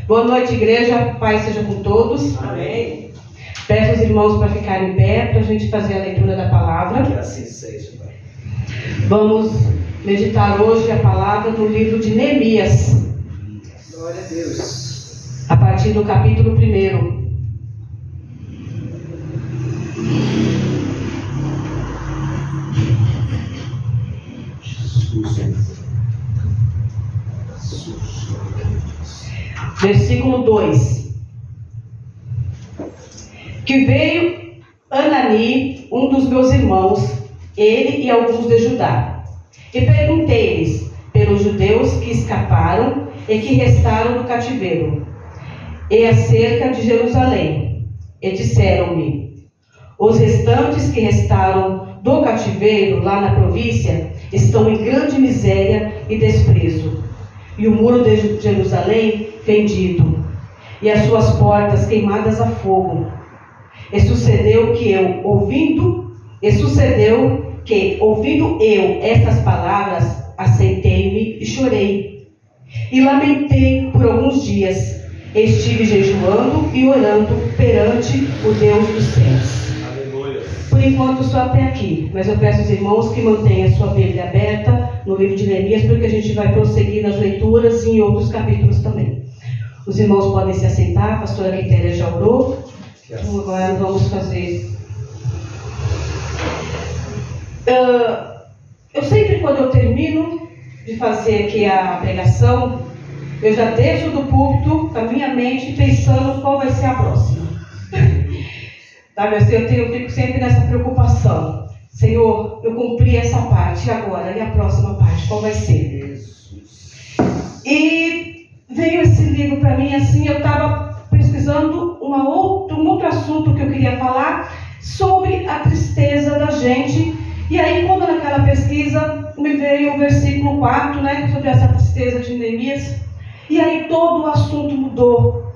Boa noite, igreja. Paz seja com todos. Amém. Peço os irmãos para ficarem em pé, para a gente fazer a leitura da palavra. Que assim seja, Pai. Vamos meditar hoje a palavra no livro de Neemias. Glória a Deus. A partir do capítulo 1. Versículo 2. Que veio Anani, um dos meus irmãos, ele e alguns de Judá, e perguntei-lhes pelos judeus que escaparam e que restaram do cativeiro, e acerca de Jerusalém. E disseram-me: os restantes que restaram do cativeiro lá na província estão em grande miséria e desprezo, e o muro de Jerusalém fendido, e as suas portas queimadas a fogo. E sucedeu que ouvindo eu estas palavras, assentei-me e chorei, e lamentei por alguns dias. Estive jejuando e orando perante o Deus dos céus. Aleluia. Por enquanto só até aqui, mas eu peço aos irmãos que mantenham a sua Bíblia aberta no livro de Neemias, porque a gente vai prosseguir nas leituras e em outros capítulos também. Os irmãos podem se assentar, a pastora Quitéria já orou. Então agora vamos fazer. Eu sempre, quando eu termino de fazer aqui a pregação, eu já desço do púlpito com a minha mente pensando qual vai ser a próxima. Sabe, eu fico sempre nessa preocupação. Senhor, eu cumpri essa parte, e agora? E a próxima parte, qual vai ser? E veio esse livro para mim assim, eu estava pesquisando um outro assunto que eu queria falar sobre a tristeza da gente. E aí, quando naquela pesquisa me veio o versículo 4, né, sobre essa tristeza de Neemias, e aí todo o assunto mudou.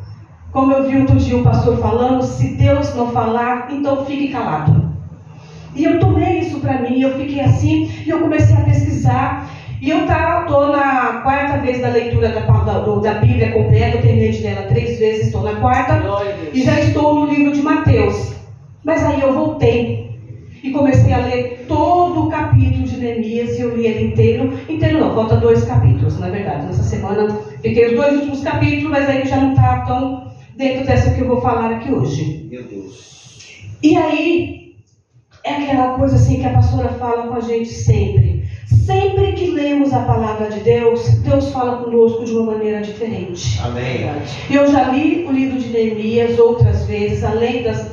Como eu vi outro dia o pastor falando, se Deus não falar, então fique calado. E eu tomei isso para mim, eu fiquei assim, e eu comecei a pesquisar. E eu estou na quarta vez da leitura da Bíblia completa, eu terminei de ler ela 3 vezes, estou na quarta, e já estou no livro de Mateus. Mas aí eu voltei e comecei a ler todo o capítulo de Neemias, e eu li ele inteiro não, falta 2 capítulos, na verdade. Nessa semana fiquei os 2 últimos capítulos, mas aí já não está tão dentro dessa que eu vou falar aqui hoje. Meu Deus. E aí, é aquela coisa assim que a pastora fala com a gente sempre. Sempre que lemos a palavra de Deus, Deus fala conosco de uma maneira diferente. Amém. Eu já li o livro de Neemias outras vezes, além das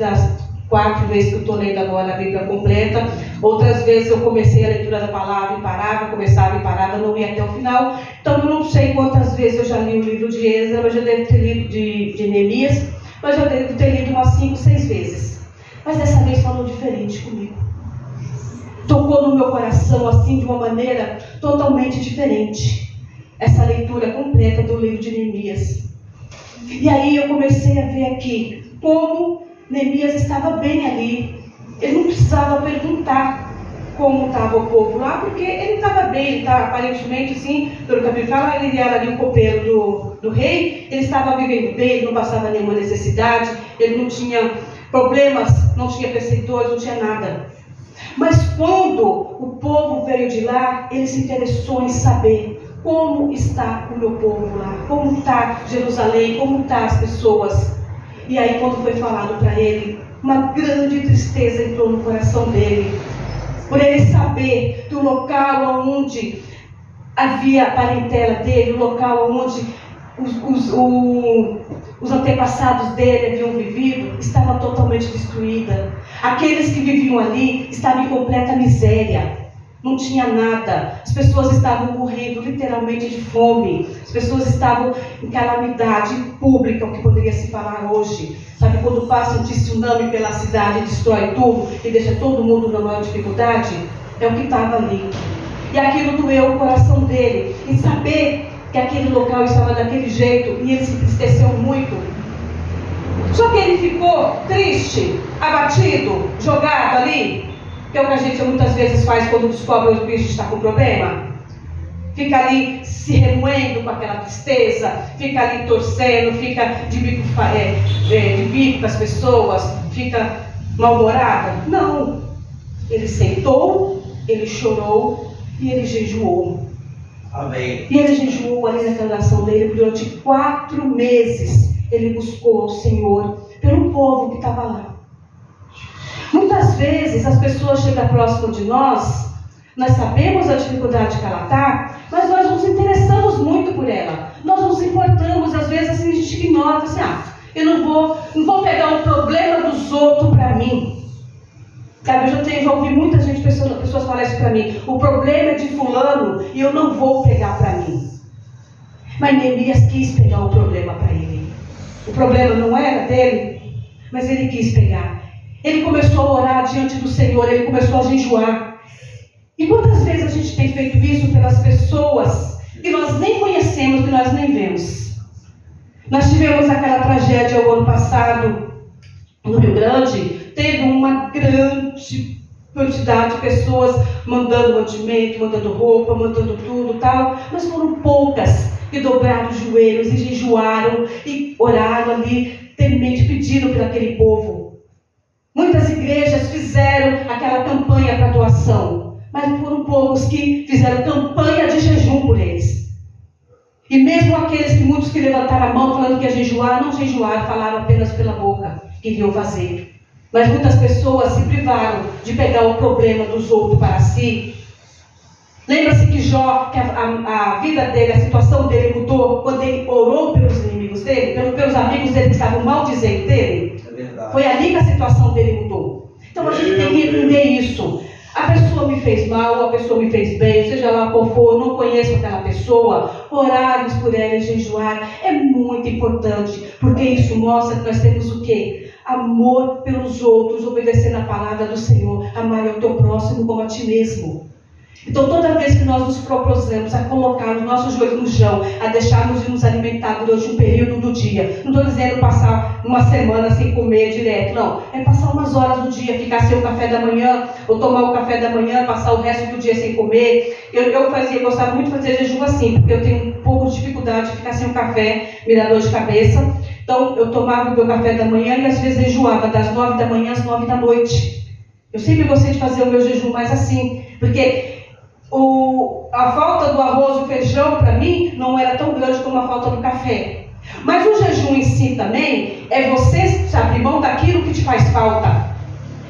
4 vezes que eu estou lendo agora a Bíblia completa. Outras vezes eu comecei a leitura da palavra e parava, começava e parava, não ia até o final. Então eu não sei quantas vezes eu já li o livro de Esdras, mas eu devo ter lido de Neemias, mas eu devo ter lido umas 5, 6 vezes. Mas dessa vez falou diferente comigo. Tocou no meu coração assim de uma maneira totalmente diferente. Essa leitura completa do livro de Neemias. E aí eu comecei a ver aqui como Neemias estava bem ali. Ele não precisava perguntar como estava o povo lá, porque ele estava bem, ele estava aparentemente, sim, pelo que a Bíblia fala, ele era ali o copeiro do rei, ele estava vivendo bem, ele não passava nenhuma necessidade, ele não tinha problemas, não tinha perseguidores, não tinha nada. Mas quando o povo veio de lá, ele se interessou em saber como está o meu povo lá, como está Jerusalém, como estão as pessoas. E aí, quando foi falado para ele, uma grande tristeza entrou no coração dele, por ele saber que o local onde havia a parentela dele, o local onde os antepassados dele haviam vivido, estava totalmente destruída. Aqueles que viviam ali estavam em completa miséria, não tinha nada. As pessoas estavam morrendo literalmente de fome. As pessoas estavam em calamidade pública, o que poderia se falar hoje. Sabe quando passa um tsunami pela cidade e destrói tudo e deixa todo mundo na maior dificuldade? É o que estava ali. E aquilo doeu o coração dele, em saber que aquele local estava daquele jeito, e ele se entristeceu muito. Só que ele ficou triste, abatido, jogado ali, que é o que a gente muitas vezes faz quando descobre que a gente está com problema. fica ali se remoendo com aquela tristeza, fica ali torcendo, fica de bico com as pessoas, fica mal-humorada. Não. Ele sentou, ele chorou e ele jejuou. Amém. E ele jejuou ali naquela oração dele durante 4 meses. Ele buscou ao Senhor pelo povo que estava lá. Muitas vezes as pessoas chegam próximo de nós, nós sabemos a dificuldade que ela está, mas nós nos interessamos muito por ela. Nós nos importamos, às vezes assim, a gente ignora, assim, eu não vou pegar o problema dos outros para mim. Sabe, eu já ouvi muita gente, pessoas falarem isso para mim. O problema é de fulano e eu não vou pegar para mim. Mas Neemias quis pegar o problema para ele. O problema não era dele, mas ele quis pegar. Ele começou a orar diante do Senhor, ele começou a jejuar. E quantas vezes a gente tem feito isso pelas pessoas que nós nem conhecemos, que nós nem vemos? Nós tivemos aquela tragédia o ano passado no Rio Grande. Teve uma grande quantidade de pessoas mandando mantimento, mandando roupa, mandando tudo e tal, mas foram poucas que dobraram os joelhos e jejuaram e oraram ali, temente, pedindo por aquele povo. Muitas igrejas fizeram aquela campanha para doação, mas foram poucos que fizeram campanha de jejum por eles. E mesmo aqueles muitos que levantaram a mão falando que ia jejuar, não jejuaram, falaram apenas pela boca que iriam fazer. Mas muitas pessoas se privaram de pegar o problema dos outros para si. Lembra-se que Jó, que a vida dele, a situação dele mudou quando ele orou pelos inimigos dele, pelos amigos dele que estavam maldizendo dele? É verdade. Foi ali que a situação dele mudou. Então a gente tem que entender isso. A pessoa me fez mal, a pessoa me fez bem, seja lá qual for, eu não conheço aquela pessoa, orarmos por ela e jejuar é muito importante, porque isso mostra que nós temos o quê? Amor pelos outros, obedecendo a palavra do Senhor, amar ao teu próximo como a ti mesmo. Então toda vez que nós nos propusemos a colocar os nossos joelhos no chão, a deixarmos de nos alimentar durante um período do dia, não estou dizendo passar uma semana sem comer direto, não, é passar umas horas do dia, ficar sem o café da manhã, ou tomar o café da manhã, passar o resto do dia sem comer. Eu gostava muito de fazer jejum assim, porque eu tenho um pouco de dificuldade de ficar sem o café, me dá dor de cabeça. Então eu tomava o meu café da manhã e às vezes jejuava das 9 da manhã às 9 da noite. Eu sempre gostei de fazer o meu jejum mais assim, porque a falta do arroz e do feijão para mim não era tão grande como a falta do café. Mas o jejum em si também é você abrir mão daquilo que te faz falta.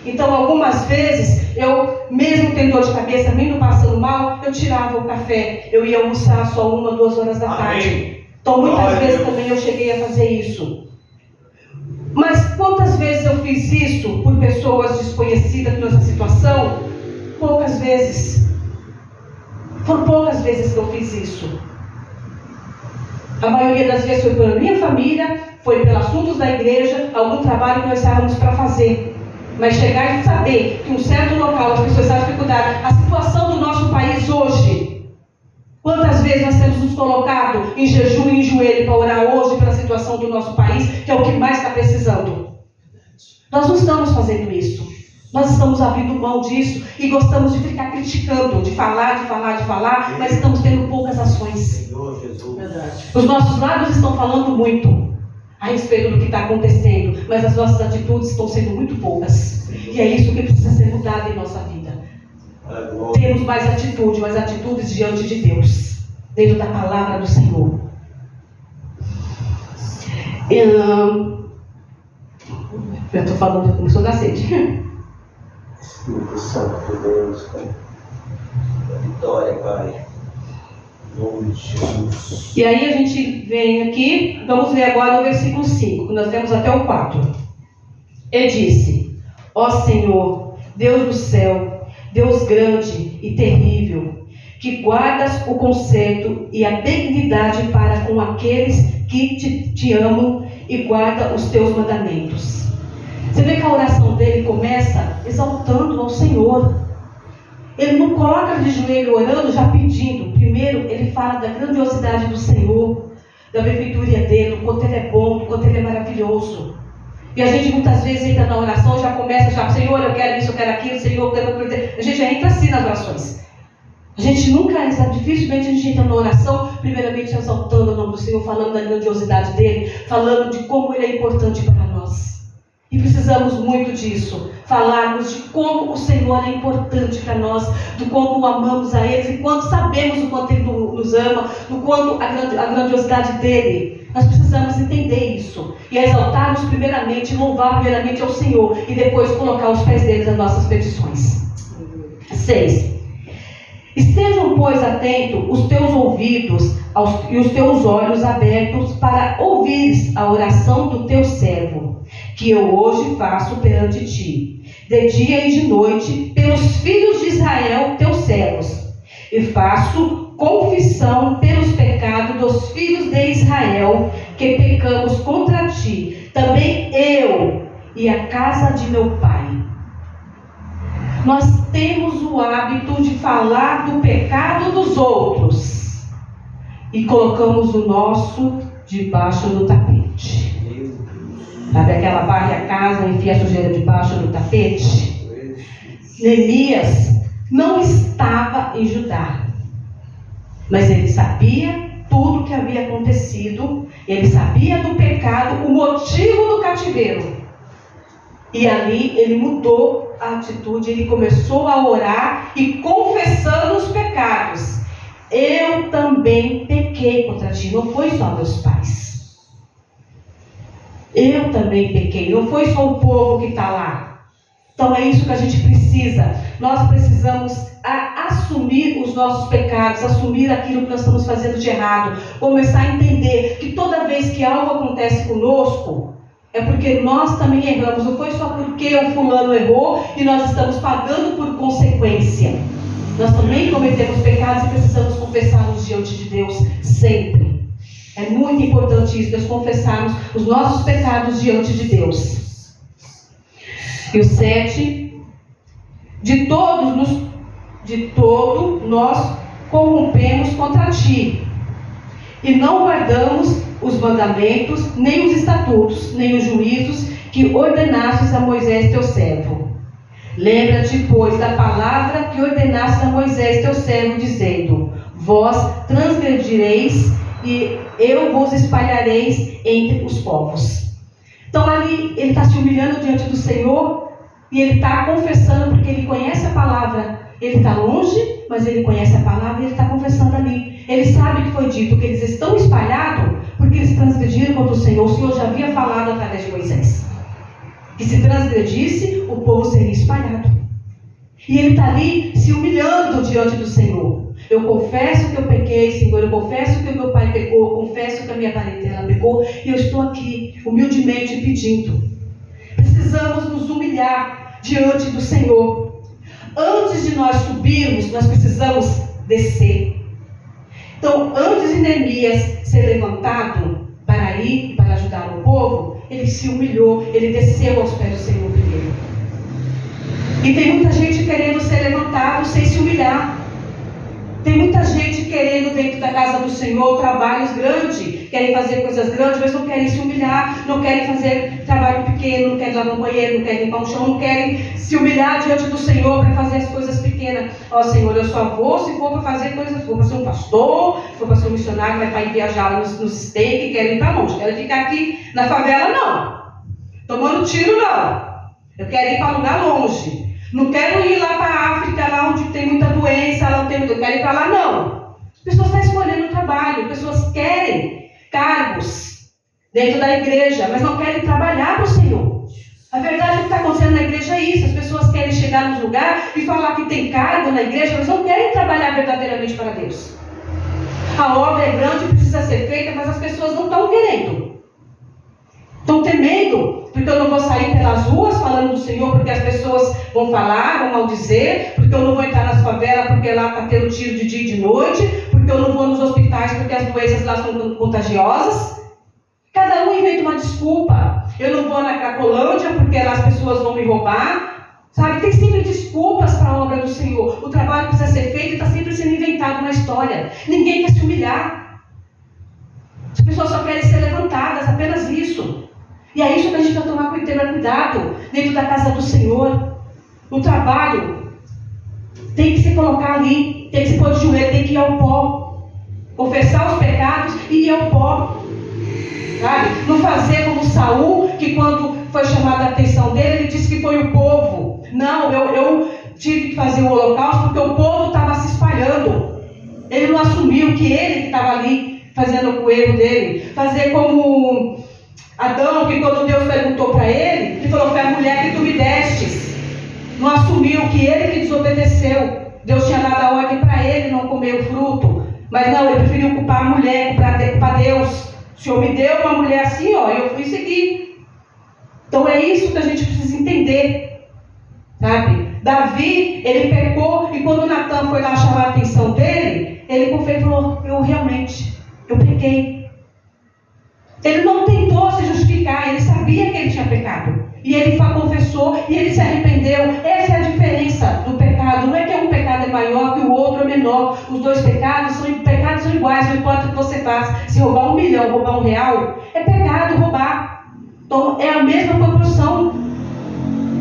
Então algumas vezes eu, mesmo tendo dor de cabeça, mesmo passando mal, eu tirava o café, eu ia almoçar só 1 ou 2 horas da tarde. Então muitas vezes também eu cheguei a fazer isso. Mas quantas vezes eu fiz isso por pessoas desconhecidas nessa situação? Poucas vezes. Foram poucas vezes que eu fiz isso. A maioria das vezes foi pela minha família, foi pelos assuntos da igreja, algum trabalho que nós estávamos para fazer. Mas chegar e saber que um certo local as pessoas estão dificuldade, a situação do nosso país hoje, quantas vezes nós temos nos colocado em jejum e em joelho para orar hoje pela situação do nosso país, que é o que mais está precisando. Nós não estamos fazendo isso. Nós estamos abrindo mão disso e gostamos de ficar criticando, de falar, mas estamos tendo poucas ações. Os nossos lábios estão falando muito a respeito do que está acontecendo, mas as nossas atitudes estão sendo muito poucas. E é isso que precisa ser mudado em nossa vida. Temos mais atitude, mais atitudes diante de Deus, dentro da palavra do Senhor. Eu estou falando, já começou a dar sede. Espírito Santo de Deus, Pai. Vitória, Pai. Em nome de Jesus. E aí a gente vem aqui, vamos ler agora o versículo 5, que nós temos até o 4. Ele disse: ó Senhor, Deus do céu, Deus grande e terrível, que guardas o conserto e a benignidade para com aqueles que te amam e guardam os teus mandamentos. Você vê que a oração dele começa exaltando ao Senhor. Ele não coloca de joelho orando, já pedindo. Primeiro, ele fala da grandiosidade do Senhor, da benfeitoria dele, do quanto ele é bom, do quanto ele é maravilhoso. E a gente muitas vezes entra na oração, já começa, Senhor, eu quero isso, eu quero aquilo, Senhor, eu quero... A gente já entra assim nas orações. A gente nunca, sabe, dificilmente a gente entra na oração, primeiramente exaltando o nome do Senhor, falando da grandiosidade dele, falando de como ele é importante para nós. E precisamos muito disso, falarmos de como o Senhor é importante para nós, do quanto o amamos a ele, e quanto sabemos o quanto ele nos ama, do quanto a grandiosidade dele. Nós precisamos entender isso e exaltarmos primeiramente, louvar primeiramente ao Senhor e depois colocar aos pés dele as nossas petições. 6. Estejam, pois, atentos os teus ouvidos e os teus olhos abertos para ouvires a oração do teu servo, que eu hoje faço perante ti, de dia e de noite, pelos filhos de Israel, teus servos, e faço confissão pelos pecados dos filhos de Israel, que pecamos contra ti, também eu e a casa de meu pai. Nós temos o hábito de falar do pecado dos outros e colocamos o nosso debaixo do tapete. Sabe aquela varre a casa e enfia a sujeira debaixo do tapete? Neemias não estava em Judá, mas ele sabia tudo o que havia acontecido, ele sabia do pecado, o motivo do cativeiro. E ali ele mudou a atitude, ele começou a orar e confessando os pecados. Eu também pequei contra ti, não foi só meus pais. Eu também pequei, não foi só o povo que está lá. Então é isso que a gente precisa. Nós precisamos assumir os nossos pecados, assumir aquilo que nós estamos fazendo de errado. Começar a entender que toda vez que algo acontece conosco, é porque nós também erramos. Não foi só porque o fulano errou e nós estamos pagando por consequência. Nós também cometemos pecados e precisamos confessá-los diante de Deus sempre. É muito importante isso, nós confessarmos os nossos pecados diante de Deus. E o 7, de todo nós corrompemos contra ti, e não guardamos os mandamentos, nem os estatutos, nem os juízos que ordenastes a Moisés teu servo. Lembra-te, pois, da palavra que ordenastes a Moisés teu servo, dizendo: vós transgredireis e eu vos espalhareis entre os povos. Então ali ele está se humilhando diante do Senhor e ele está confessando, porque ele conhece a palavra. Ele está longe, mas ele conhece a palavra e ele está confessando ali. Ele sabe que foi dito que eles estão espalhados porque eles transgrediram contra o Senhor. O Senhor já havia falado através de Moisés que se transgredisse, o povo seria espalhado. E ele está ali se humilhando diante do Senhor. Eu confesso que eu pequei, Senhor. Eu confesso que o meu pai pecou. Eu confesso que a minha parentela pecou. E eu estou aqui humildemente pedindo. Precisamos nos humilhar diante do Senhor. Antes de nós subirmos, nós precisamos descer. Então, antes de Neemias ser levantado para ir e para ajudar o povo, ele se humilhou, ele desceu aos pés do Senhor primeiro. E tem muita gente querendo ser levantado sem se humilhar. Tem muita gente querendo dentro da casa do Senhor trabalhos grandes, querem fazer coisas grandes, mas não querem se humilhar, não querem fazer trabalho pequeno, não querem lavar um banheiro, não querem limpar um chão, não querem se humilhar diante do Senhor para fazer as coisas pequenas. Ó Senhor, eu só vou se for para fazer coisas, se for para ser um pastor, se for para ser um missionário, vai para ir viajar nos States, querem ir para longe, quero ficar aqui na favela não, tomando tiro não, eu quero ir para lugar longe. Não quero ir lá para a África, lá onde tem muita doença, lá onde eu quero ir para lá, não. As pessoas estão escolhendo o trabalho, as pessoas querem cargos dentro da igreja, mas não querem trabalhar para o Senhor. A verdade é que está acontecendo na igreja é isso, as pessoas querem chegar nos lugares e falar que tem cargo na igreja, mas não querem trabalhar verdadeiramente para Deus. A obra é grande e precisa ser feita, mas as pessoas não estão querendo. Estão temendo, porque eu não vou sair pelas ruas falando do Senhor, porque as pessoas vão falar, vão maldizer, porque eu não vou entrar nas favelas, porque lá está tendo tiro de dia e de noite, porque eu não vou nos hospitais, porque as doenças lá são contagiosas. Cada um inventa uma desculpa. Eu não vou na Cracolândia, porque lá as pessoas vão me roubar. Sabe, tem sempre desculpas para a obra do Senhor. O trabalho precisa ser feito e está sempre sendo inventado na história. Ninguém quer se humilhar. As pessoas só querem ser levantadas, apenas isso. E é isso que a gente vai tomar cuidado dentro da casa do Senhor. O trabalho tem que se colocar ali tem que se pôr de joelho, tem que ir ao pó. Confessar os pecados e ir ao pó. Sabe? Não fazer como Saul, que quando foi chamada a atenção dele, ele disse que foi o povo. Não, eu tive que fazer o holocausto porque o povo estava se espalhando. Ele não assumiu que ele que estava ali fazendo o erro dele. Fazer como Adão, que quando Deus perguntou para ele, ele falou: foi a mulher que tu me destes. Não assumiu que ele que desobedeceu. Deus tinha dado a ordem para ele não comer o fruto. Mas não, ele preferiu culpar a mulher, culpar Deus. O Senhor me deu uma mulher assim, ó, eu fui seguir. Então é isso que a gente precisa entender. Sabe? Davi, ele pecou, e quando Natan foi lá chamar a atenção dele, ele falou: eu pequei. Ele não tentou se justificar, ele sabia que ele tinha pecado. E ele confessou, e ele se arrependeu. Essa é a diferença do pecado. Não é que um pecado é maior que o outro é menor. Os dois pecados são iguais, não importa o que você faça. Se roubar 1 milhão, roubar R$1, é pecado roubar. Então é a mesma proporção.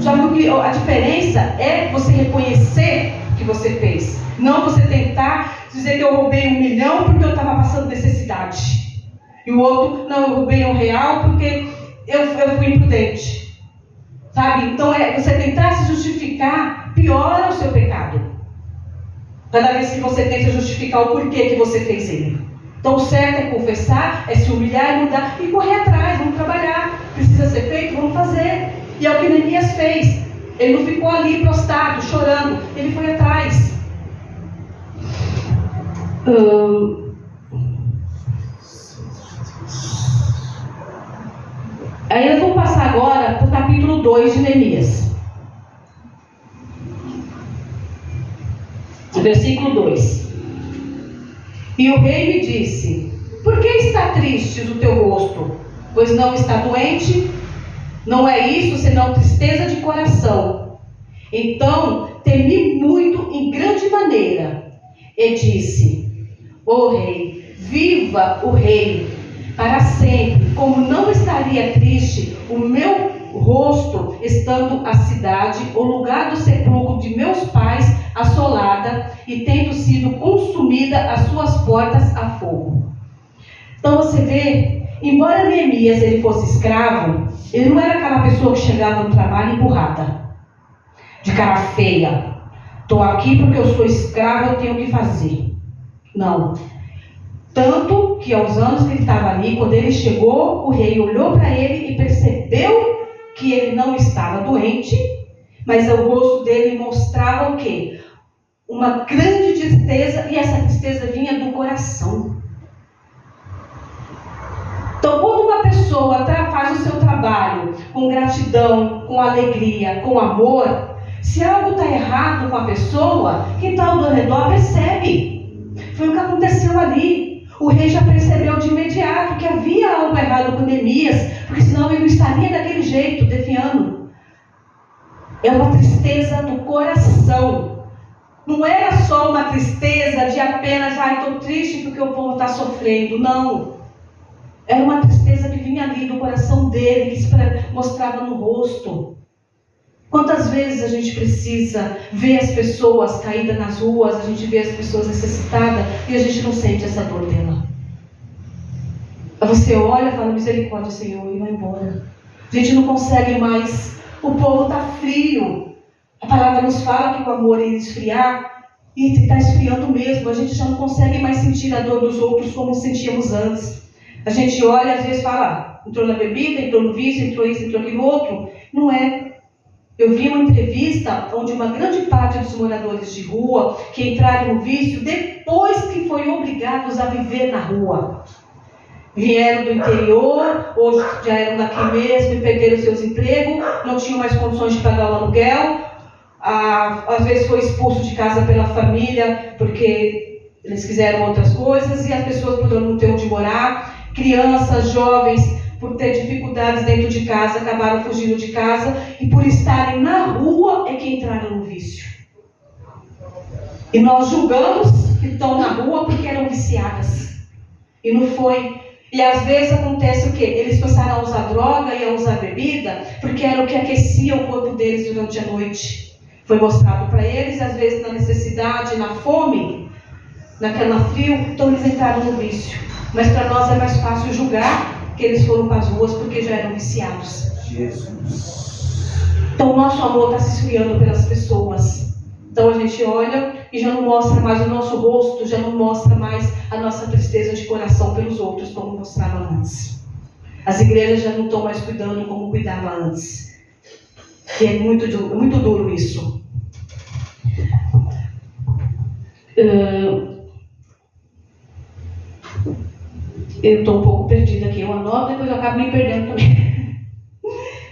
Só que a diferença é você reconhecer que você fez. Não você tentar dizer que eu roubei 1 milhão porque eu estava passando necessidade. E o outro, não, eu roubei R$1 porque eu fui imprudente. Sabe? Então você tentar se justificar piora o seu pecado. Cada vez que você tenta justificar o porquê que você fez ele. Então o certo é confessar, é se humilhar e mudar e correr atrás, vamos trabalhar. Precisa ser feito, vamos fazer. E é o que Neemias fez. Ele não ficou ali prostrado, chorando. Ele foi atrás. Aí nós vamos passar agora para o capítulo 2 de Neemias. Versículo 2. E o rei me disse: por que está triste o teu rosto? Pois não está doente? Não é isso senão tristeza de coração. Então temi muito em grande maneira. E disse: ó rei, viva o rei para sempre. Como não estaria triste o meu rosto, estando a cidade, o lugar do sepulcro de meus pais, assolada, e tendo sido consumida as suas portas a fogo. Então você vê, embora Neemias ele fosse escravo, ele não era aquela pessoa que chegava no trabalho empurrada, de cara feia. Estou aqui porque eu sou escravo, eu tenho que fazer. Não. Tanto que aos anos que ele estava ali, quando ele chegou, o rei olhou para ele e percebeu que ele não estava doente, mas o rosto dele mostrava o quê? Uma grande tristeza, e essa tristeza vinha do coração. Então, quando uma pessoa faz o seu trabalho com gratidão, com alegria, com amor, se algo está errado com a pessoa, quem está ao redor percebe. Foi o que aconteceu ali. O rei já percebeu de imediato que havia algo errado com Neemias, porque senão ele não estaria daquele jeito, defiando. É uma tristeza do coração. Não era só uma tristeza de apenas, estou triste porque o povo está sofrendo. Não. Era uma tristeza que vinha ali do coração dele, que se mostrava no rosto. Quantas vezes a gente precisa ver as pessoas caídas nas ruas, a gente vê as pessoas necessitadas e a gente não sente essa dor dela. Você olha e fala: misericórdia, Senhor, e vai embora. A gente não consegue mais. O povo está frio. A palavra nos fala que o amor ia esfriar, e está esfriando mesmo. A gente já não consegue mais sentir a dor dos outros como sentíamos antes. A gente olha e às vezes fala: entrou na bebida, entrou no vício, entrou isso, entrou aquilo outro. Não é. Eu vi uma entrevista onde uma grande parte dos moradores de rua que entraram no vício depois que foram obrigados a viver na rua. Vieram do interior, hoje já eram daqui mesmo e perderam seus empregos, não tinham mais condições de pagar o aluguel. Às vezes foi expulso de casa pela família porque eles quiseram outras coisas e as pessoas por não ter onde morar. Crianças, jovens, por ter dificuldades dentro de casa, acabaram fugindo de casa, e por estarem na rua é que entraram no vício. E nós julgamos que estão na rua porque eram viciadas. E não foi. E às vezes acontece o quê? Eles passaram a usar droga e a usar bebida porque era o que aquecia o corpo deles durante a noite. Foi mostrado para eles, às vezes na necessidade, na fome, naquela frio, então eles entraram no vício. Mas para nós é mais fácil julgar que eles foram para as ruas porque já eram viciados. Jesus. Então o nosso amor está se esfriando pelas pessoas. Então a gente olha e já não mostra mais o nosso rosto, já não mostra mais a nossa tristeza de coração pelos outros, como mostrava antes. As igrejas já não estão mais cuidando como cuidava antes. E é muito duro isso. Eu estou um pouco perdida aqui. Eu anoto, depois eu acabo me perdendo também.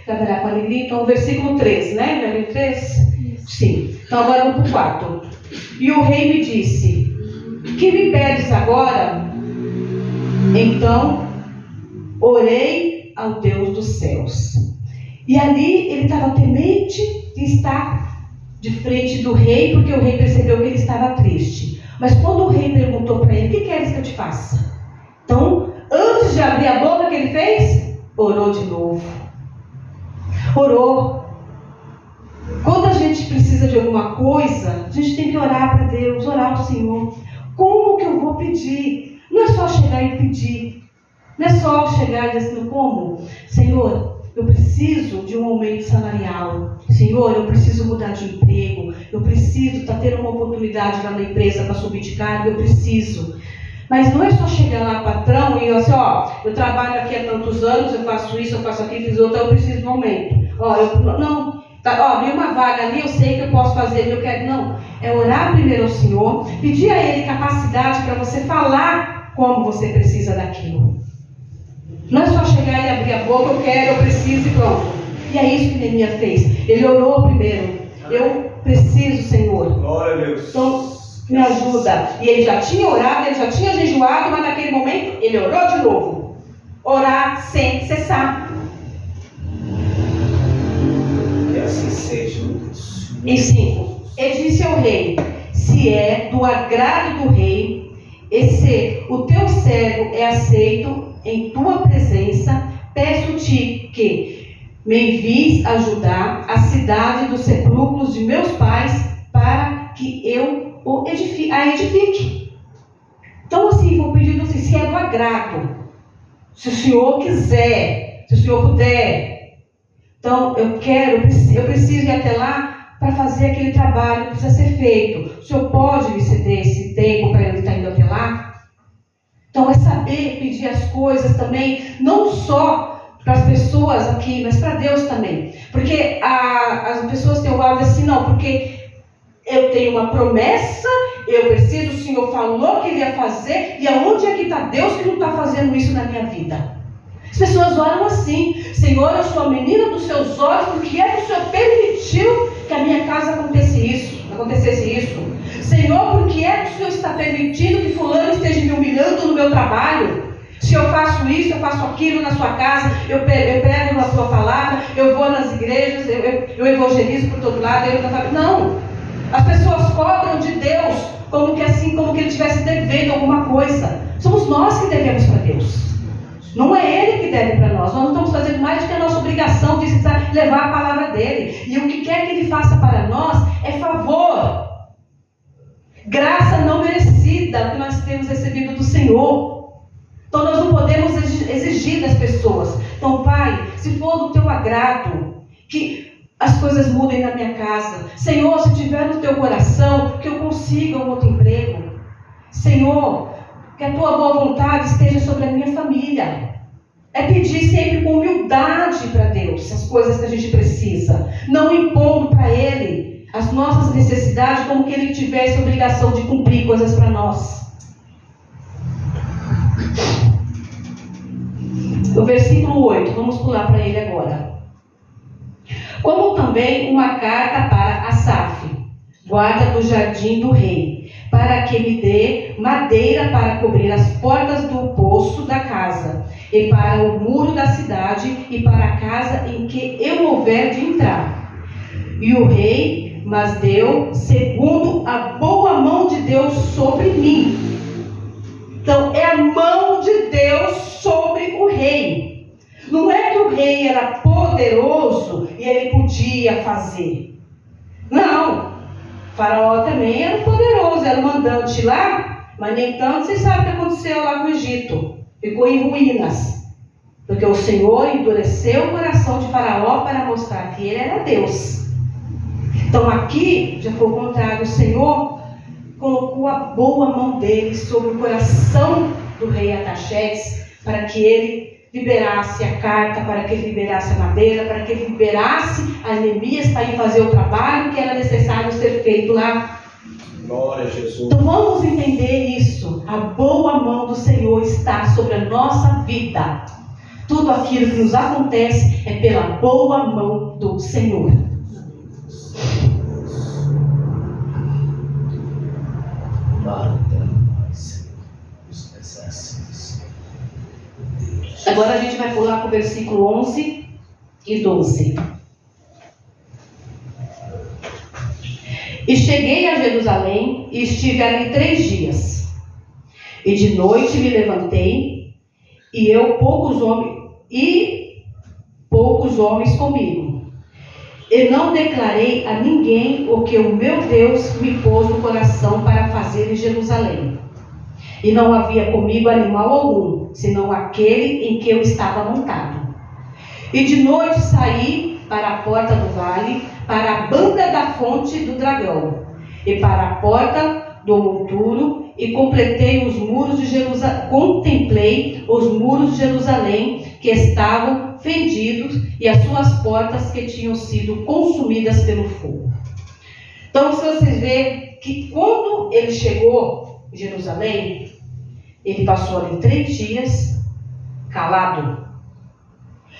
Trabalhar com alegria. Então, versículo 3, né? Versículo 3? Sim. Então, agora vamos para o 4. E o rei me disse: que me pedes agora? Então, orei ao Deus dos céus. E ali ele estava temente de estar de frente do rei, porque o rei percebeu que ele estava triste. Mas quando o rei perguntou para ele: o que queres que eu te faça? Então, antes de abrir a boca, o que ele fez? Orou de novo. Orou. Quando a gente precisa de alguma coisa, a gente tem que orar para Deus, orar ao Senhor. Como que eu vou pedir? Não é só chegar e pedir. Não é só chegar e dizer assim, como? Senhor, eu preciso de um aumento salarial. Senhor, eu preciso mudar de emprego. Eu preciso estar tendo uma oportunidade lá na empresa para subir de cargo. Eu preciso. Mas não é só chegar lá, patrão, e assim, eu trabalho aqui há tantos anos, eu faço isso, eu faço aquilo, fiz outro, eu preciso de um aumento. Abri uma vaga ali, eu sei que eu posso fazer, eu quero. Não, é orar primeiro ao Senhor, pedir a Ele capacidade para você falar como você precisa daquilo. Não é só chegar e abrir a boca, eu quero, eu preciso e pronto. E é isso que Neemias fez. Ele orou primeiro. Eu preciso, Senhor. Glória a Deus. Então, me ajuda. E ele já tinha orado, ele já tinha jejuado, mas naquele momento ele orou de novo. Orar sem cessar. Que assim seja, meu Deus. E 5. Ele disse ao rei: se é do agrado do rei, e se o teu servo é aceito em tua presença, peço-te que me envies ajudar a cidade dos sepulcros de meus pais, para que eu a edifique. Então assim, vou pedir assim, se é do agrado, se o Senhor quiser, se o Senhor puder. Então eu preciso ir até lá para fazer aquele trabalho que precisa ser feito. O Senhor pode me ceder esse tempo para eu estar indo até lá? Então é saber pedir as coisas também, não só para as pessoas aqui, mas para Deus também. Porque as pessoas têm o hábito assim, não, porque eu tenho uma promessa, eu preciso, o Senhor falou que Ele ia fazer, e aonde é que está Deus que não está fazendo isso na minha vida? As pessoas oram assim: Senhor, eu sou a menina dos seus olhos, porque é que o Senhor permitiu que a minha casa acontecesse isso? Senhor, porque é que o Senhor está permitindo que fulano esteja me humilhando no meu trabalho? Se eu faço isso, eu faço aquilo na sua casa, eu prego na sua palavra, eu vou nas igrejas, eu evangelizo por todo lado, não. As pessoas cobram de Deus como que Ele estivesse devendo alguma coisa. Somos nós que devemos para Deus. Não é Ele que deve para nós. Nós não estamos fazendo mais do que a nossa obrigação de levar a palavra dEle. E o que quer que Ele faça para nós é favor. Graça não merecida que nós temos recebido do Senhor. Então nós não podemos exigir das pessoas. Então, Pai, se for do Teu agrado, que as coisas mudem na minha casa. Senhor, se tiver no Teu coração, que eu consiga um outro emprego. Senhor, que a Tua boa vontade esteja sobre a minha família. É pedir sempre com humildade para Deus as coisas que a gente precisa. Não impondo para Ele as nossas necessidades como que Ele tivesse obrigação de cumprir coisas para nós. O versículo 8, vamos pular para ele agora. Como também uma carta para Asaf, guarda do jardim do rei, para que me dê madeira para cobrir as portas do poço da casa, e para o muro da cidade, e para a casa em que eu houver de entrar. E o rei mas deu segundo a boa mão de Deus sobre mim. Então é a mão de Deus sobre o rei. Não é que o rei era poderoso e ele podia fazer. Não. Faraó também era poderoso, era o mandante lá, Mas, nem tanto, vocês sabem o que aconteceu lá no Egito. Ficou em ruínas. Porque o Senhor endureceu o coração de Faraó para mostrar que ele era Deus. Então aqui já foi o contrário. O Senhor colocou a boa mão dele sobre o coração do rei Artaxerxes para que ele liberasse a carta, para que ele liberasse a madeira, para que ele liberasse a Neemias para ir fazer o trabalho que era necessário ser feito lá. Glória a Jesus. Então vamos entender isso. A boa mão do Senhor está sobre a nossa vida. Tudo aquilo que nos acontece é pela boa mão do Senhor. Agora a gente vai pular para o versículo 11 e 12. E cheguei a Jerusalém e estive ali 3 dias. E de noite me levantei, e poucos homens comigo. E não declarei a ninguém o que o meu Deus me pôs no coração para fazer em Jerusalém. E não havia comigo animal algum, senão aquele em que eu estava montado. E de noite saí para a porta do vale, para a banda da fonte do dragão, e para a porta do monturo, e contemplei os muros de Jerusalém, que estavam fendidos, e as suas portas que tinham sido consumidas pelo fogo. Então, se vocês verem que quando ele chegou em Jerusalém, ele passou ali 3 dias calado.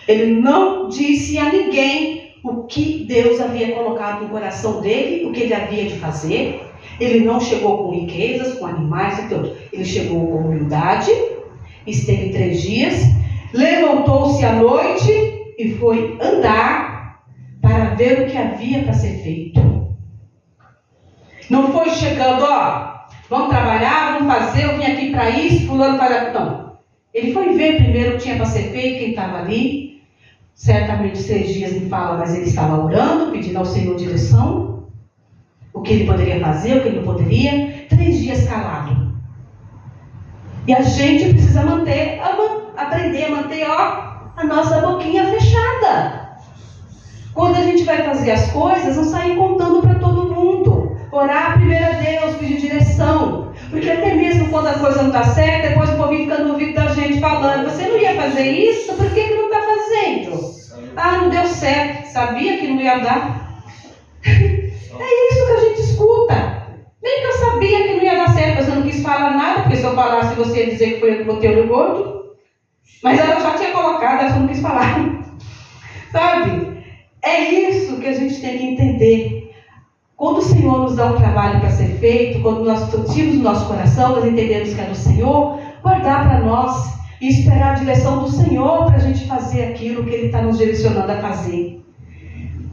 Ele não disse a ninguém o que Deus havia colocado no coração dele, o que ele havia de fazer. Ele não chegou com riquezas, com animais e tudo. Ele chegou com humildade, esteve 3 dias, levantou-se à noite e foi andar para ver o que havia para ser feito. Não foi chegando, vamos trabalhar, vamos fazer, eu vim aqui para isso, fulano faz aquilo. Não. Ele foi ver primeiro o que tinha para ser feito, quem estava ali. Certamente 3 dias me fala, mas ele estava orando, pedindo ao Senhor direção. O que ele poderia fazer, o que ele não poderia. 3 dias calado. E a gente precisa aprender a manter a nossa boquinha fechada. Quando a gente vai fazer as coisas, não sair contando para todo mundo. Orar primeiro a Deus, pedir direção. Porque até mesmo quando a coisa não está certa, depois o povo fica no ouvido da gente falando: você não ia fazer isso? Por que não está fazendo? Não deu certo. Sabia que não ia dar? É isso que a gente escuta. Nem que eu sabia que não ia dar certo, mas eu não quis falar nada, porque se eu falasse você ia dizer que foi eu que botei o gordo. Mas ela já tinha colocado, ela só não quis falar. Sabe? É isso que a gente tem que entender. Quando o Senhor nos dá um trabalho para ser feito, quando nós sentimos no nosso coração, nós entendemos que é do Senhor, guardar para nós e esperar a direção do Senhor para a gente fazer aquilo que Ele está nos direcionando a fazer.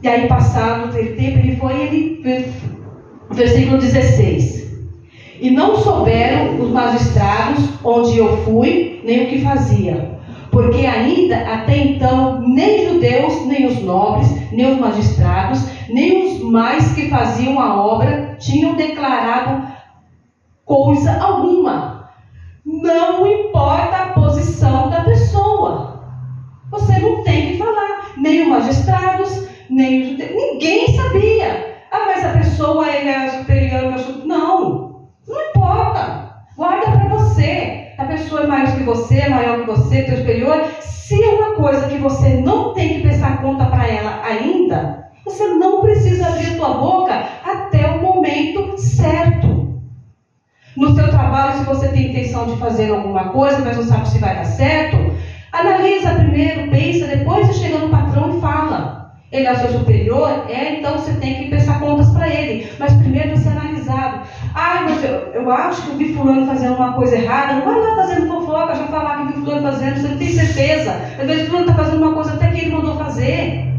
E aí, passado aquele tempo, versículo 16. E não souberam os magistrados onde eu fui, nem o que fazia. Porque ainda, até então, nem judeus, nem os nobres, nem os magistrados, nem os mais que faziam a obra, tinham declarado coisa alguma. Não importa a posição da pessoa. Você não tem que falar. Nem os magistrados, nem os judeus. Ninguém sabia. Mas a pessoa é superior. Não importa. Guarda para você. A pessoa é maior que você, maior que você, teu superior. Se é uma coisa que você não tem que prestar conta para ela ainda, você não precisa abrir a tua boca até o momento certo. No seu trabalho, se você tem intenção de fazer alguma coisa, mas não sabe se vai dar certo, analisa primeiro, pensa, depois você chega no patrão e fala. Ele é o seu superior? Então você tem que prestar contas para ele. Mas primeiro você analisado. Mas eu acho que eu vi fulano fazendo uma coisa errada. Não vai lá fazendo fofoca, já falar que vi fulano fazendo, você não tem certeza. Às vezes fulano está fazendo uma coisa até que ele mandou fazer.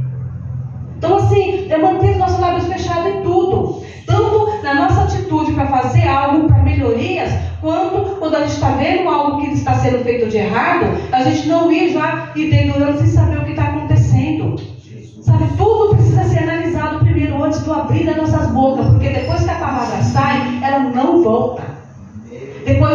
Então assim, é manter os nossos lábios fechados em tudo. Tanto na nossa atitude para fazer algo para melhorias, quanto quando a gente está vendo algo que está sendo feito de errado, a gente não ir já e dedurando sem saber o que está acontecendo. Sabe, tudo precisa ser analisado primeiro antes do abrir das nossas bocas, porque depois que a palavra sai, ela não volta. Depois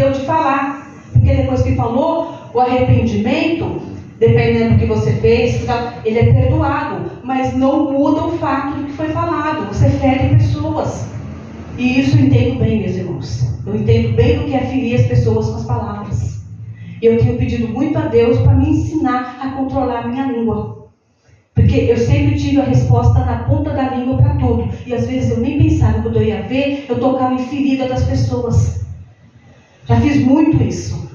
arrependeu de falar. Porque depois que falou, o arrependimento, dependendo do que você fez, ele é perdoado. Mas não muda o fato do que foi falado. Você fere pessoas. E isso eu entendo bem, meus irmãos. Eu entendo bem do que é ferir as pessoas com as palavras. E eu tenho pedido muito a Deus para me ensinar a controlar a minha língua. Porque eu sempre tive a resposta na ponta da língua para tudo. E às vezes eu nem pensava, quando eu ia ver, eu tocava em ferida das pessoas. Já fiz muito isso.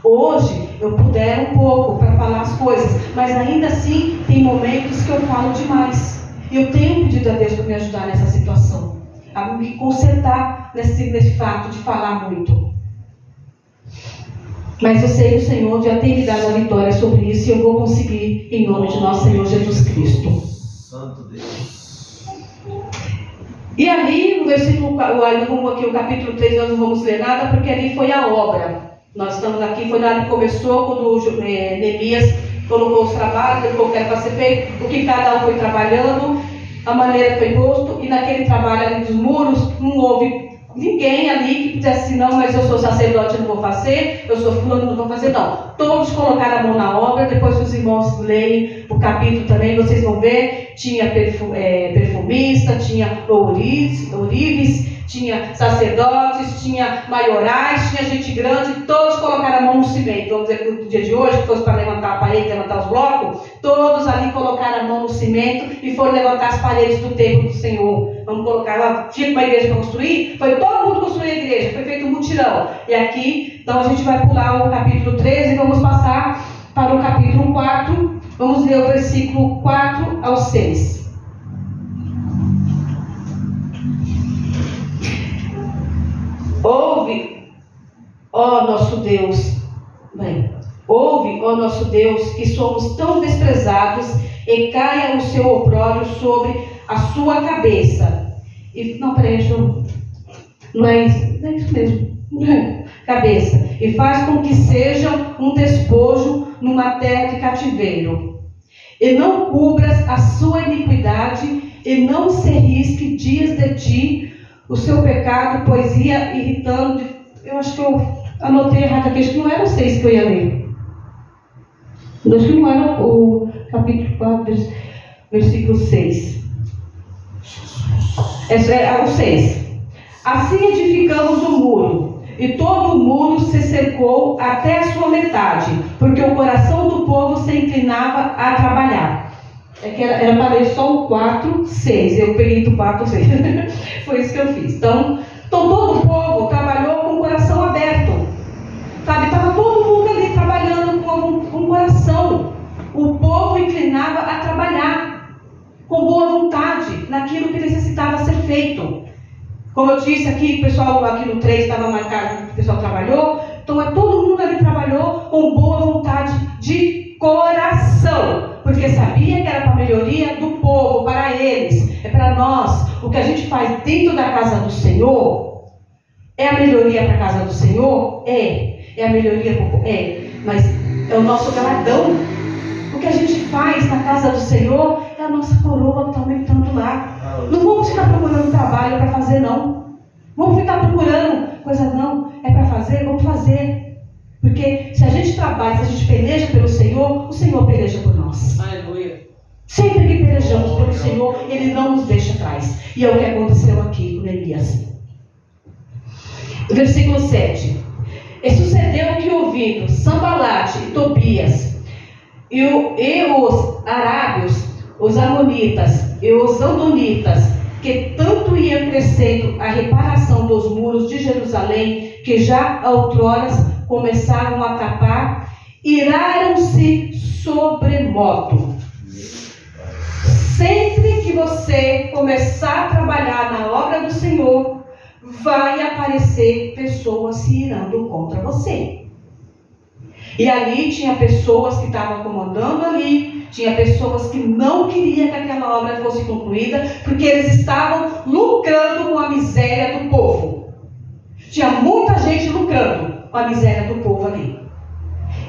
Hoje eu pudero um pouco para falar as coisas. Mas ainda assim tem momentos que eu falo demais. E eu tenho pedido a Deus para me ajudar nessa situação. A me consertar nesse fato de falar muito. Mas eu sei que o Senhor já tem me dado a vitória sobre isso e eu vou conseguir em nome de nosso Senhor Jesus Cristo. Santo Deus. E ali, no versículo, aqui, o capítulo 3, nós não vamos ler nada, porque ali foi a obra. Nós estamos aqui, foi na hora que começou, quando Neemias colocou os trabalhos, ele colocou o que era para ser feito, o que cada um foi trabalhando, a maneira que foi posto, e naquele trabalho ali dos muros, não houve ninguém ali que dissesse assim, não, mas eu sou sacerdote, eu não vou fazer, eu sou fulano, não vou fazer, não. Todos colocaram a mão na obra. Depois que os irmãos leem o capítulo também, vocês vão ver, tinha perfumista, tinha ourives, tinha sacerdotes, tinha maiorais, tinha gente grande, todos colocaram a mão no cimento. Vamos dizer que no dia de hoje, que fosse para levantar a parede, levantar os blocos, todos ali colocaram a mão no cimento e foram levantar as paredes do templo do Senhor. Vamos colocar lá, tinha uma igreja para construir, foi todo mundo construir a igreja, foi feito um mutirão. E aqui, então a gente vai pular o capítulo 13 e vamos passar para o capítulo 4, vamos ler o versículo 4 ao 6. Ouve, ó nosso Deus, ouve, ó nosso Deus, que somos tão desprezados, e caia o seu opróbrio sobre a sua cabeça. Não é isso mesmo. Cabeça. E faz com que seja um despojo numa terra de cativeiro. E não cubras a sua iniquidade, e não se risque dias de ti o seu pecado, pois ia irritando. Eu acho que eu anotei errado aqui, acho que não era o 6 que eu ia ler. Acho que não era o capítulo 4, versículo 6. É o 6. Assim edificamos o muro, e todo o muro se secou até a sua metade, porque o coração do povo se inclinava a trabalhar. É que era para ler só o 4, 6. Eu peguei do 4, 6. Foi isso que eu fiz. Então todo o povo trabalhou com o coração aberto. Sabe, estava todo mundo ali trabalhando com o coração. O povo inclinava a trabalhar com boa vontade naquilo que necessitava ser feito. Como eu disse aqui, o pessoal aqui no 3 estava marcado, o pessoal trabalhou. Então todo mundo ali trabalhou com boa vontade de coração, porque sabia que era para a melhoria do povo, para eles, é para nós. O que a gente faz dentro da casa do Senhor é a melhoria para a casa do Senhor? É a melhoria para o povo? Mas é o nosso galardão. O que a gente faz na casa do Senhor é a nossa coroa que está aumentando lá. Não vamos ficar procurando trabalho para fazer, não. Vamos ficar procurando coisa, não. É para fazer? Vamos fazer. Porque se a gente trabalha, se a gente peleja pelo Senhor, o Senhor peleja por nós. Aleluia. Sempre que pelejamos pelo Senhor, Ele não nos deixa atrás. E é o que aconteceu aqui com Neemias. Versículo 7. E sucedeu que, ouvindo Sambalate e Tobias, e os arábios, os amonitas e os andonitas, que tanto ia crescendo a reparação dos muros de Jerusalém, que já outrora começaram a tapar, iraram-se sobremodo. Sempre que você começar a trabalhar na obra do Senhor, vai aparecer pessoas se irando contra você. E ali tinha pessoas que estavam comandando ali, tinha pessoas que não queriam que aquela obra fosse concluída, porque eles estavam lucrando com a miséria do povo. Tinha muita gente lucrando com a miséria do povo ali.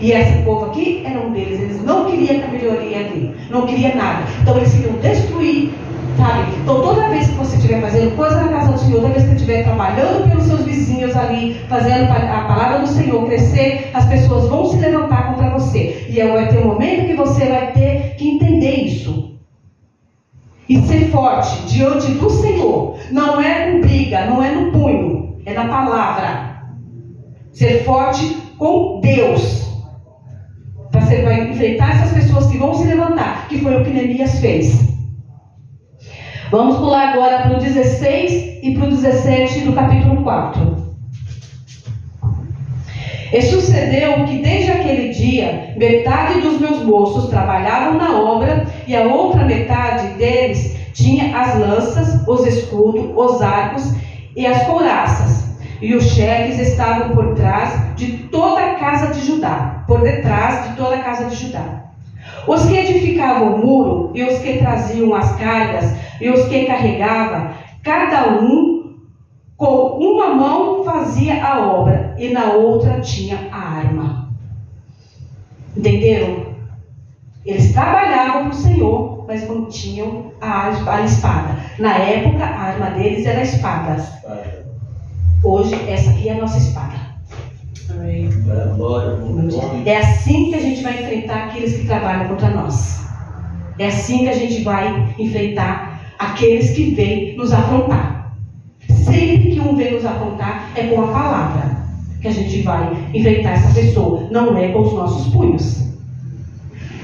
E esse povo aqui era um deles. Eles não queriam que a melhoria ali, não queria nada. Então eles queriam destruir, sabe? Então toda vez que você estiver fazendo coisa na casa do Senhor, toda vez que você estiver trabalhando pelos seus vizinhos, vizinhos ali, fazendo a palavra do Senhor crescer, as pessoas vão se levantar contra você. E vai ter um momento que você vai ter que entender isso. E ser forte diante do Senhor. Não é com briga, não é no punho, é na palavra. Ser forte com Deus. Você vai enfrentar essas pessoas que vão se levantar, que foi o que Neemias fez. Vamos pular agora para o 16 e para o 17 do capítulo 4. E sucedeu que desde aquele dia, metade dos meus moços trabalhavam na obra, e a outra metade deles tinha as lanças, os escudos, os arcos e as couraças. E os chefes estavam por trás de toda a casa de Judá, por detrás de toda a casa de Judá. Os que edificavam o muro, e os que traziam as cargas, e os que carregavam, cada um com uma mão fazia a obra, e na outra tinha a arma. Entenderam? Eles trabalhavam para o Senhor, mas não tinham a espada. Na época, a arma deles era a espada. Hoje, essa aqui é a nossa espada. Amém. É assim que a gente vai enfrentar aqueles que trabalham contra nós. É assim que a gente vai enfrentar aqueles que vêm nos afrontar. Sempre que um vem nos afrontar, é com a palavra que a gente vai enfrentar essa pessoa. Não é com os nossos punhos.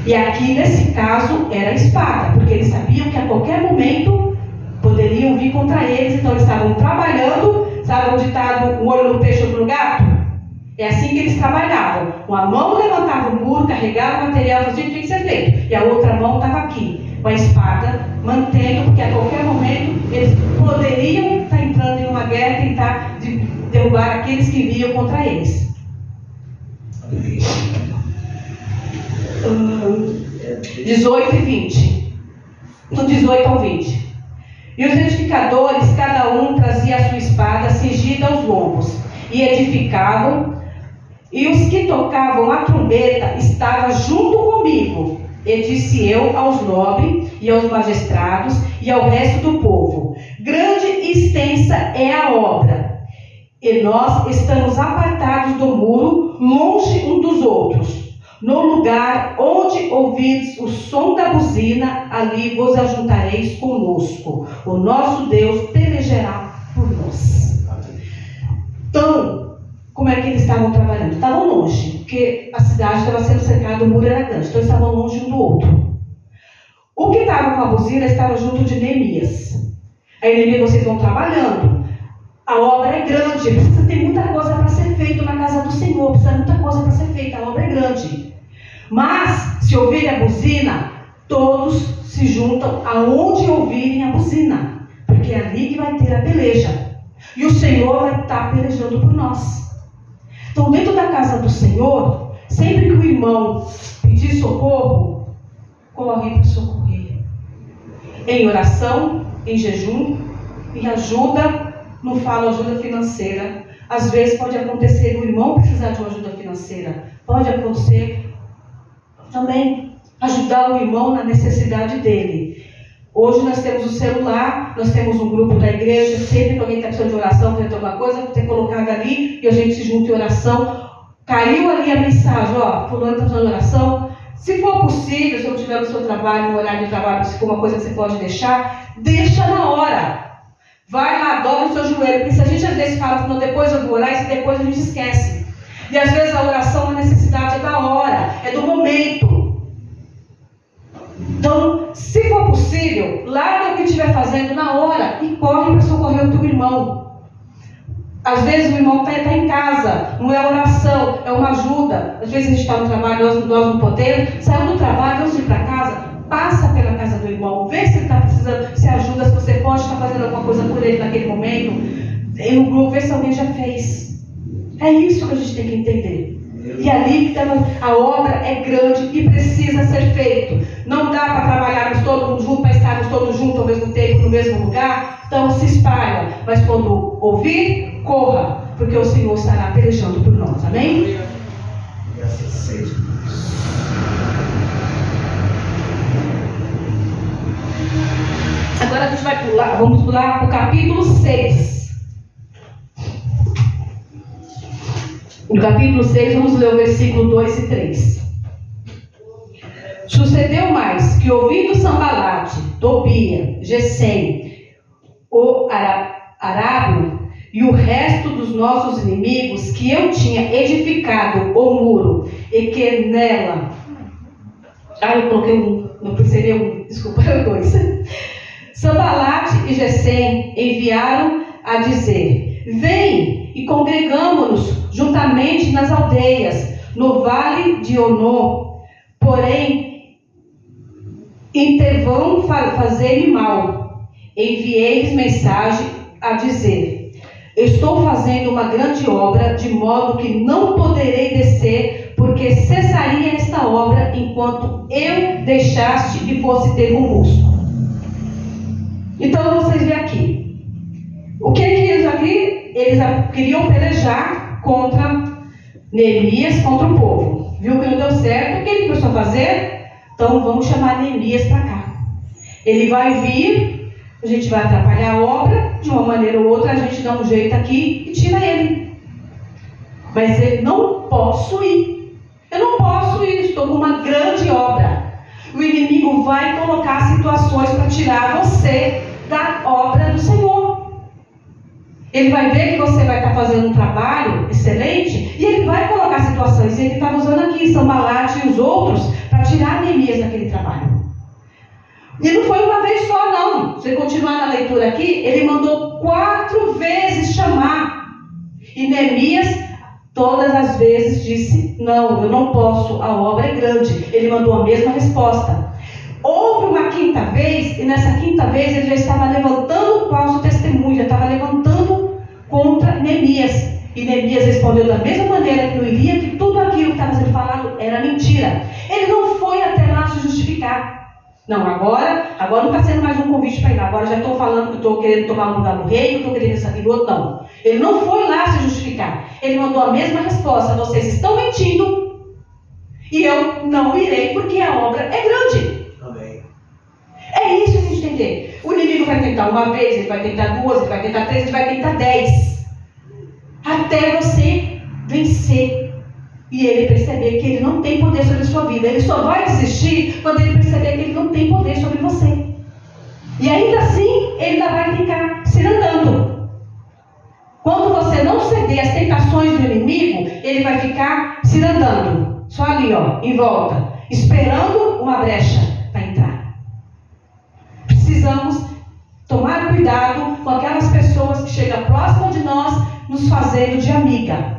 E aqui, nesse caso, era a espada, porque eles sabiam que a qualquer momento poderiam vir contra eles. Então, eles estavam trabalhando. Sabe onde está o olho no peixe ou no gato? É assim que eles trabalhavam. Uma mão levantava o muro, carregava o material, fazia o que tinha que ser feito. E a outra mão estava aqui, com a espada, mantendo, porque a qualquer momento eles poderiam estar entrando em uma guerra e tentar derrubar aqueles que vinham contra eles. 18 e 20. Do 18 ao 20. E os edificadores, cada um trazia a sua espada cingida aos lombos, e edificavam, e os que tocavam a trombeta estavam junto comigo. E disse eu aos nobres, e aos magistrados, e ao resto do povo: grande e extensa é a obra, e nós estamos apartados do muro, longe um dos outros. No lugar onde ouvides o som da buzina, ali vos ajuntareis conosco. O nosso Deus pelejará por nós. Então, como é que eles estavam trabalhando? Estavam longe, porque a cidade estava sendo cercada, o muro era grande, então eles estavam longe um do outro. O que estava com a buzina estava junto de Neemias. Aí Neemias, vocês vão trabalhando. A obra é grande, precisa ter muita coisa para ser feita na casa do Senhor, precisa ter muita coisa para ser feita, a obra é grande. Mas, se ouvirem a buzina, todos se juntam aonde ouvirem a buzina, porque é ali que vai ter a peleja. E o Senhor vai estar pelejando por nós. Então, dentro da casa do Senhor, sempre que o irmão pedir socorro, corre para socorrer. Em oração, em jejum, em ajuda. Não falo ajuda financeira. Às vezes pode acontecer o irmão precisar de uma ajuda financeira. Pode acontecer também ajudar o irmão na necessidade dele. Hoje nós temos o celular, nós temos um grupo da igreja. Sempre que alguém está precisando de oração, para alguma coisa, vou ter colocado ali e a gente se junta em oração. Caiu ali a mensagem: ó, fulano está precisando de oração. Se for possível, se não tiver no seu trabalho, no horário de trabalho, se for uma coisa que você pode deixar, deixa na hora. Vai lá, dobra o seu joelho, porque se a gente às vezes fala, não, depois eu vou orar, e depois a gente esquece. E às vezes a oração, a necessidade é da hora, é do momento. Então, se for possível, larga o que estiver fazendo na hora e corre para socorrer o teu irmão. Às vezes o irmão está em casa, não é oração, é uma ajuda. Às vezes a gente está no trabalho, nós não podemos, saiu do trabalho, vamos ir para casa, passa pela casa do irmão, vê se ele está precisando, se ajuda, se você pode estar fazendo alguma coisa por ele naquele momento. E no grupo, vê se alguém já fez. É isso que a gente tem que entender. E ali a obra é grande e precisa ser feito. Não dá para trabalharmos todo mundo junto, para estarmos todos juntos ao mesmo tempo, no mesmo lugar. Então se espalha. Mas quando ouvir, corra, porque o Senhor estará pelejando por nós. Amém? Graças seja. Agora a gente vai pular, vamos pular para o capítulo 6. capítulo 6, vamos ler o versículo 2 e 3. Sucedeu mais que, ouvindo Sambalate, Tobia, Gesem, o Arábio e o resto dos nossos inimigos, que eu tinha edificado o muro e que nela... eu coloquei um, não seria um, desculpa, é dois. Sambalate e Gesem enviaram a dizer: vem e congregamo-nos juntamente nas aldeias, no vale de Ono, porém intervão fazer-me mal. Enviei-lhes mensagem a dizer: estou fazendo uma grande obra, de modo que não poderei descer, porque cessaria esta obra enquanto eu deixaste e fosse ter convosco. Então vocês veem aqui. O que eles aqui? Eles queriam pelejar contra Neemias, contra o povo. Viu que não deu certo? O que ele começou a fazer? Então vamos chamar Neemias para cá. Ele vai vir, a gente vai atrapalhar a obra, de uma maneira ou outra a gente dá um jeito aqui e tira ele. Mas eu não posso ir. Eu não posso ir, estou com uma grande obra. O inimigo vai colocar situações para tirar você da obra do Senhor. Ele vai ver que você vai estar fazendo um trabalho excelente e ele vai colocar situações. E ele está usando aqui Sambalate e os outros para tirar Neemias daquele trabalho. E não foi uma vez só, não. Se você continuar na leitura aqui, ele mandou 4 vezes chamar. E Neemias, todas as vezes, disse: não, eu não posso, a obra é grande. Ele mandou a mesma resposta. Houve uma quinta vez, e nessa quinta vez ele já estava levantando falso testemunho, já estava levantando contra Neemias. E Neemias respondeu da mesma maneira que não iria, que tudo aquilo que estava sendo falado era mentira. Ele não foi até lá se justificar. Não, agora não está sendo mais um convite para ir lá. Agora já estou falando que estou querendo tomar o lugar do rei, que estou querendo isso aqui do outro. Não. Ele não foi lá se justificar. Ele mandou a mesma resposta: vocês estão mentindo e eu não irei porque a obra é grande. Amém. É isso que a gente tem que ter. O inimigo vai tentar uma vez, ele vai tentar 2, ele vai tentar 3, ele vai tentar 10. Até você vencer. E ele perceber que ele não tem poder sobre a sua vida. Ele só vai desistir quando ele perceber que ele não tem poder sobre você. E ainda assim, ele ainda vai ficar se andando. Quando você não ceder às tentações do inimigo, ele vai ficar se andando. Só ali, ó, em volta. Esperando uma brecha para entrar. Precisamos tomar cuidado com aquelas pessoas que chegam próximo de nós, nos fazendo de amiga.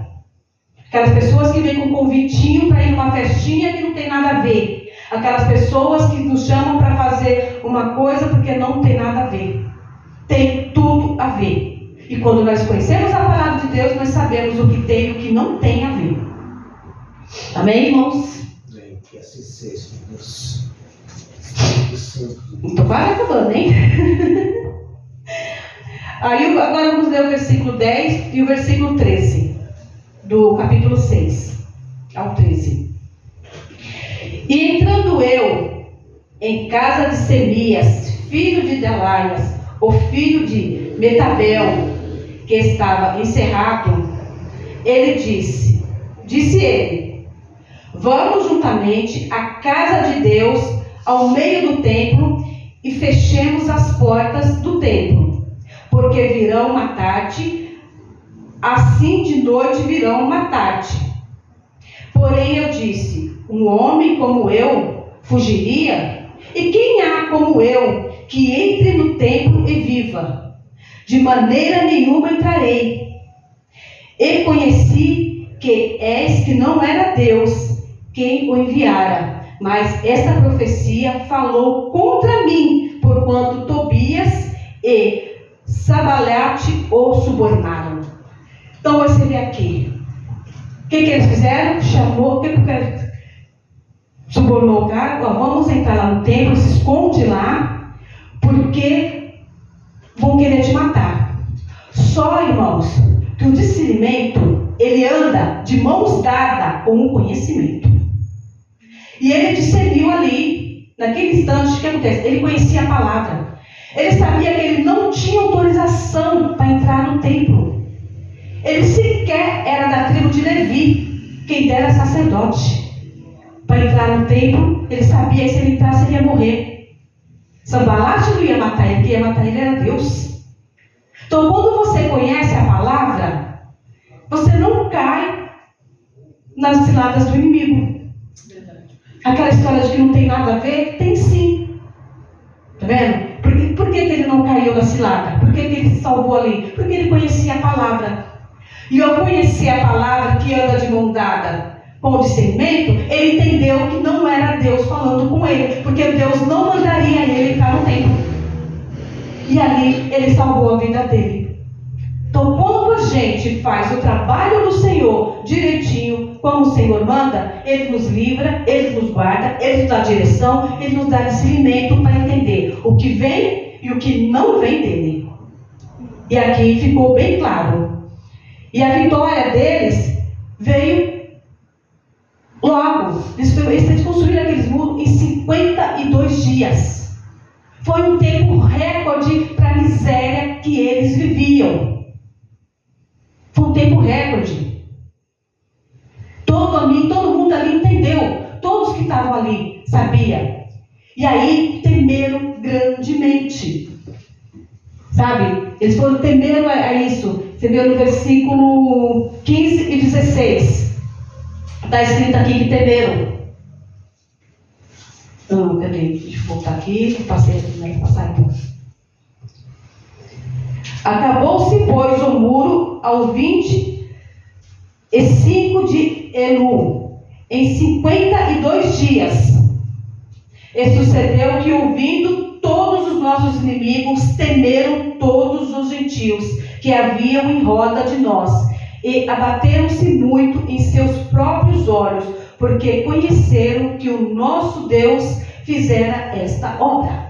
Aquelas pessoas que vêm com um convitinho para ir numa festinha que não tem nada a ver. Aquelas pessoas que nos chamam para fazer uma coisa porque não tem nada a ver. Tem tudo a ver. E quando nós conhecemos a palavra de Deus, nós sabemos o que tem e o que não tem a ver. Amém, irmãos? Amém. Que assim seja, Deus. Estou quase acabando, hein? Aí agora vamos ler o versículo 10 e o versículo 13. Do capítulo 6 ao 13. E entrando eu em casa de Semias, filho de Delaias, o filho de Metabel, que estava encerrado, disse ele: vamos juntamente à casa de Deus, ao meio do templo, e fechemos as portas do templo, porque virão uma tarde. Assim de noite virão matar-te. Porém eu disse: um homem como eu fugiria? E quem há como eu que entre no templo e viva? De maneira nenhuma entrarei. E conheci que és que não era Deus quem o enviara, mas esta profecia falou contra mim, porquanto Tobias e Sambalate o subornaram. Então você vê aqui. O que eles fizeram? Chamou, subornou o cara. Vamos entrar lá no templo, se esconde lá, porque vão querer te matar. Só, irmãos, que o discernimento, ele anda de mãos dadas com o conhecimento. E ele discerniu ali, naquele instante, o que acontece? Ele conhecia a palavra. Ele sabia que ele não tinha autorização para entrar no templo. Ele sequer era da tribo de Levi, quem dera sacerdote. Para entrar no templo, ele sabia que se ele entrasse, ele ia morrer. Sanbalate não ia matar ele, quem ia matar ele era Deus. Então, quando você conhece a palavra, você não cai nas ciladas do inimigo. Aquela história de que não tem nada a ver, tem sim. Tá vendo? Por que ele não caiu na cilada? Por que ele se salvou ali? Porque ele conhecia a palavra. E ao conhecer a palavra que anda de mão dada com o discernimento, ele entendeu que não era Deus falando com ele, porque Deus não mandaria ele entrar no templo. E ali ele salvou a vida dele. Então, quando a gente faz o trabalho do Senhor direitinho, como o Senhor manda, Ele nos livra, Ele nos guarda, Ele nos dá direção, Ele nos dá discernimento para entender o que vem e o que não vem dele. E aqui ficou bem claro. E a vitória deles veio logo. Eles construíram aqueles muros em 52 dias. Foi um tempo recorde para a miséria que eles viviam. Foi um tempo recorde. Todo mundo ali entendeu. Todos que estavam ali sabiam. E aí temeram grandemente. Sabe? Eles temeram a isso. Você vê no versículo 15 e 16. Está escrito aqui que temeram. Cadê? Deixa eu voltar aqui. Passei aqui, né? Passar aqui. Acabou-se, pois, o muro ao 25 de Elu, em 52 dias. E sucedeu que, ouvindo todos os nossos inimigos, temeram todos os gentios que haviam em roda de nós, e abateram-se muito em seus próprios olhos, porque conheceram que o nosso Deus fizera esta obra.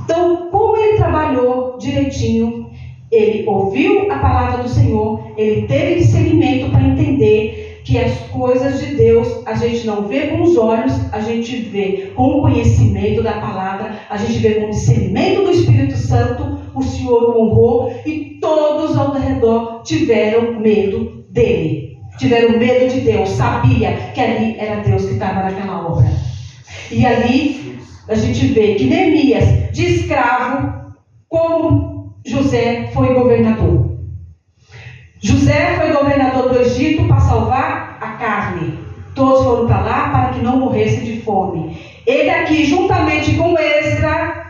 Então, como ele trabalhou direitinho, ele ouviu a palavra do Senhor, ele teve discernimento para entender que as coisas de Deus a gente não vê com os olhos, a gente vê com o conhecimento da palavra, a gente vê com o discernimento do Espírito Santo. O Senhor o honrou e todos ao redor tiveram medo dele, tiveram medo de Deus, sabia que ali era Deus que estava naquela obra. E ali a gente vê que Neemias, de escravo, como José foi governador. José foi governador do Egito para salvar a carne. Todos foram para lá para que não morressem de fome. Ele aqui, juntamente com Esdras,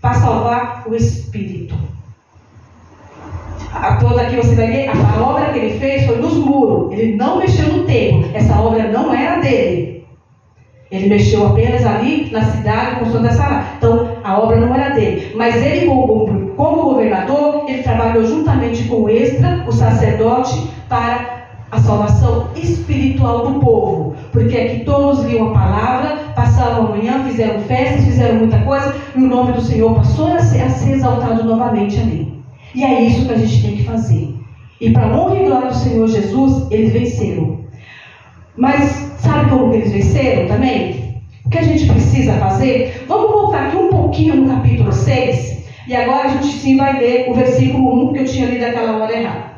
para salvar o espírito. Toda aqui você vai ver, a obra que ele fez foi nos muros. Ele não mexeu no templo. Essa obra não era dele. Ele mexeu apenas ali na cidade, construindo essa lá. Então, a obra não era dele. Mas ele, como governador, ele trabalhou juntamente com Esdras, o sacerdote, para a salvação espiritual do povo. Porque aqui todos liam a palavra, passaram a manhã, fizeram festas, fizeram muita coisa, e o nome do Senhor passou a ser exaltado novamente ali. E é isso que a gente tem que fazer. E para a honra e glória do Senhor Jesus, eles venceram. Mas sabe como que eles venceram também? O que a gente precisa fazer? Vamos voltar aqui um pouquinho no capítulo 6. E agora a gente sim vai ler o versículo 1 que eu tinha lido aquela hora errada.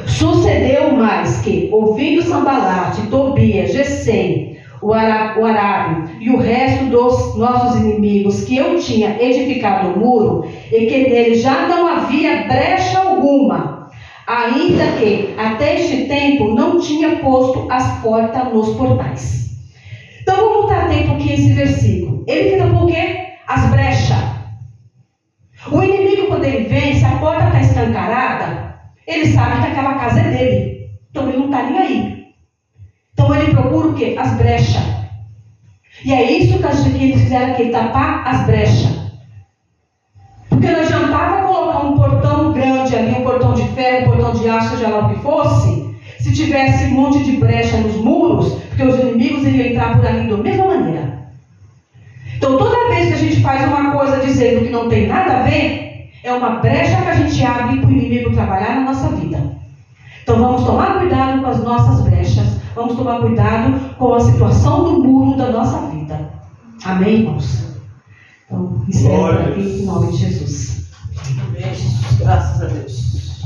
Sucedeu mais que, ouvindo Sanbalate, Tobias, Gesem, o arábio e o resto dos nossos inimigos, que eu tinha edificado o muro, e que nele já não havia brecha alguma, ainda que até este tempo não tinha posto as portas nos portais. Então vamos dar tempo aqui a esse versículo. Ele fica o quê? As brechas. O inimigo, quando ele vem, se a porta está escancarada, ele sabe que aquela casa é dele. Então ele não está nem aí. Então ele procura o quê? As brechas. E é isso que eles fizeram aqui, tapar as brechas. Porque não adiantava colocar um portão grande ali, um portão de ferro, um portão de aço, seja lá o que fosse, se tivesse um monte de brecha nos muros, porque os inimigos iriam entrar por ali da mesma maneira. Então toda vez que a gente faz uma coisa dizendo que não tem nada a ver, é uma brecha que a gente abre para o inimigo trabalhar na nossa vida. Então vamos tomar cuidado com as nossas brechas, vamos tomar cuidado com a situação do muro da nossa vida. Amém, irmãos? Então, encerro aqui em nome de Jesus. Amém, Jesus. Graças a Deus.